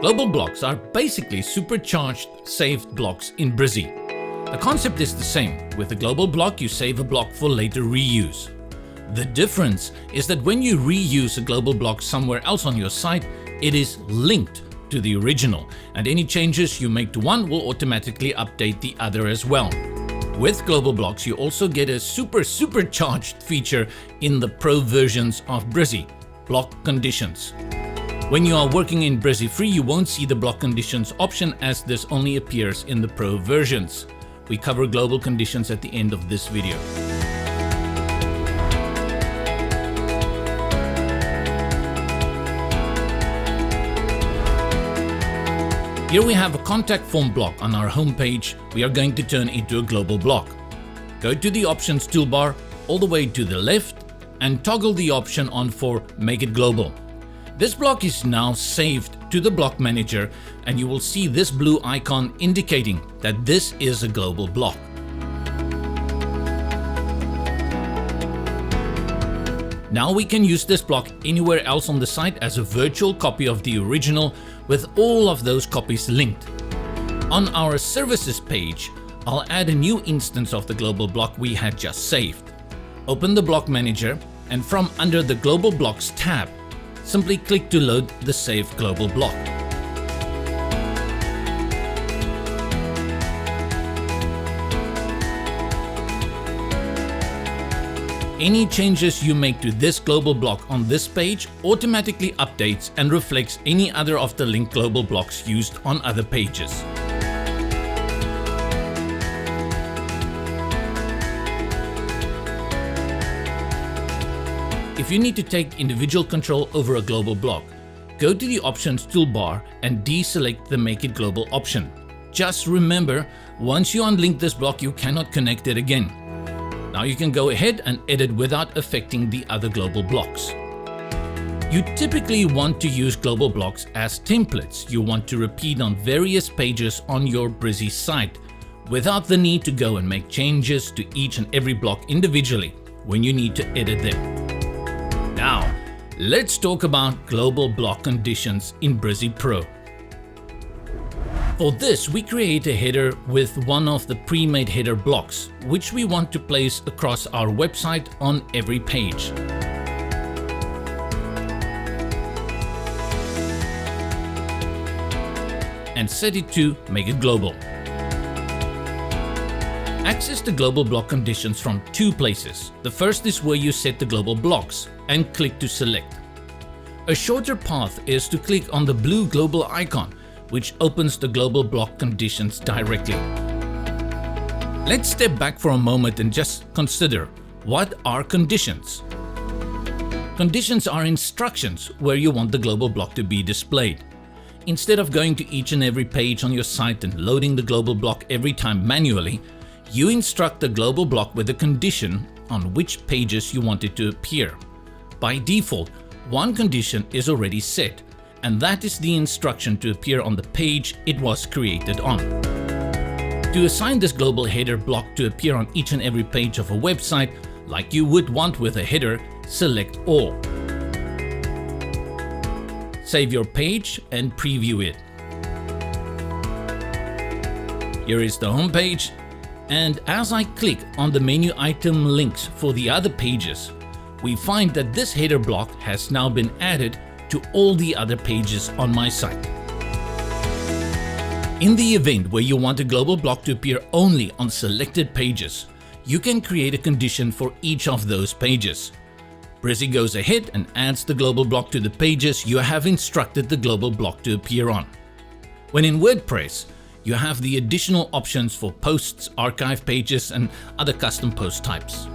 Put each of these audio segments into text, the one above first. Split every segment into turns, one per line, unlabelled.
Global blocks are basically supercharged saved blocks in Brizy. The concept is the same. With a global block, you save a block for later reuse. The difference is that when you reuse a global block somewhere else on your site, it is linked to the original, and any changes you make to one will automatically update the other as well. With global blocks, you also get a supercharged feature in the Pro versions of Brizy, block conditions. When you are working in Brizy Free, you won't see the block conditions option, as this only appears in the Pro versions. We cover global conditions at the end of this video. Here we have a contact form block on our home page we are going to turn into a global block. Go to the options toolbar all the way to the left and toggle the option on for Make it Global. This block is now saved to the block manager, and you will see this blue icon indicating that this is a global block. Now we can use this block anywhere else on the site as a virtual copy of the original, with all of those copies linked. On our services page, I'll add a new instance of the global block we had just saved. Open the block manager, and from under the global blocks tab, simply click to load the saved global block. Any changes you make to this global block on this page automatically updates and reflects any other of the linked global blocks used on other pages. If you need to take individual control over a global block, go to the options toolbar and deselect the Make it Global option. Just remember, once you unlink this block, you cannot connect it again. Now you can go ahead and edit without affecting the other global blocks. You typically want to use global blocks as templates you want to repeat on various pages on your Brizy site, without the need to go and make changes to each and every block individually when you need to edit them. Now, let's talk about global block conditions in Brizy Pro. For this, we create a header with one of the pre-made header blocks, which we want to place across our website on every page. And set it to Make it Global. Access the global block conditions from two places. The first is where you set the global blocks and click to select. A shorter path is to click on the blue global icon, which opens the global block conditions directly. Let's step back for a moment and just consider, what are conditions? Conditions are instructions where you want the global block to be displayed. Instead of going to each and every page on your site and loading the global block every time manually, you instruct the global block with a condition on which pages you want it to appear. By default, one condition is already set, and that is the instruction to appear on the page it was created on. To assign this global header block to appear on each and every page of a website, like you would want with a header, select All. Save your page and preview it. Here is the home page. And as I click on the menu item links for the other pages, we find that this header block has now been added to all the other pages on my site. In the event where you want a global block to appear only on selected pages, you can create a condition for each of those pages. Brizy goes ahead and adds the global block to the pages you have instructed the global block to appear on. When in WordPress, you have the additional options for posts, archive pages, and other custom post types.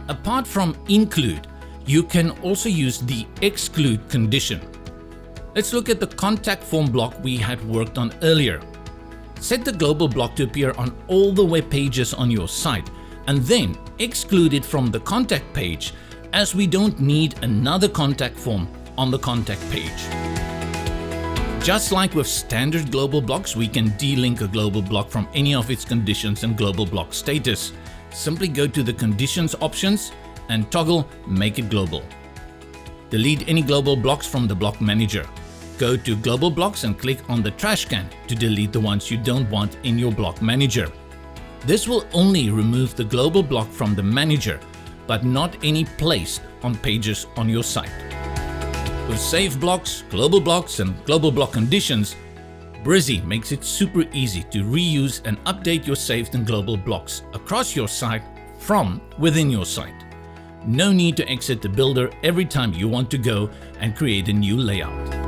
Apart from include, you can also use the exclude condition. Let's look at the contact form block we had worked on earlier. Set the global block to appear on all the web pages on your site, and then exclude it from the contact page, as we don't need another contact form on the contact page. Just like with standard global blocks, we can delink a global block from any of its conditions and global block status. Simply go to the conditions options and toggle Make it global. Delete any global blocks from the block manager. Go to Global Blocks and click on the trash can to delete the ones you don't want in your block manager. This will only remove the global block from the manager, but not any placed on pages on your site. With saved blocks, global blocks, and global block conditions, Brizy makes it super easy to reuse and update your saved and global blocks across your site from within your site. No need to exit the builder every time you want to go and create a new layout.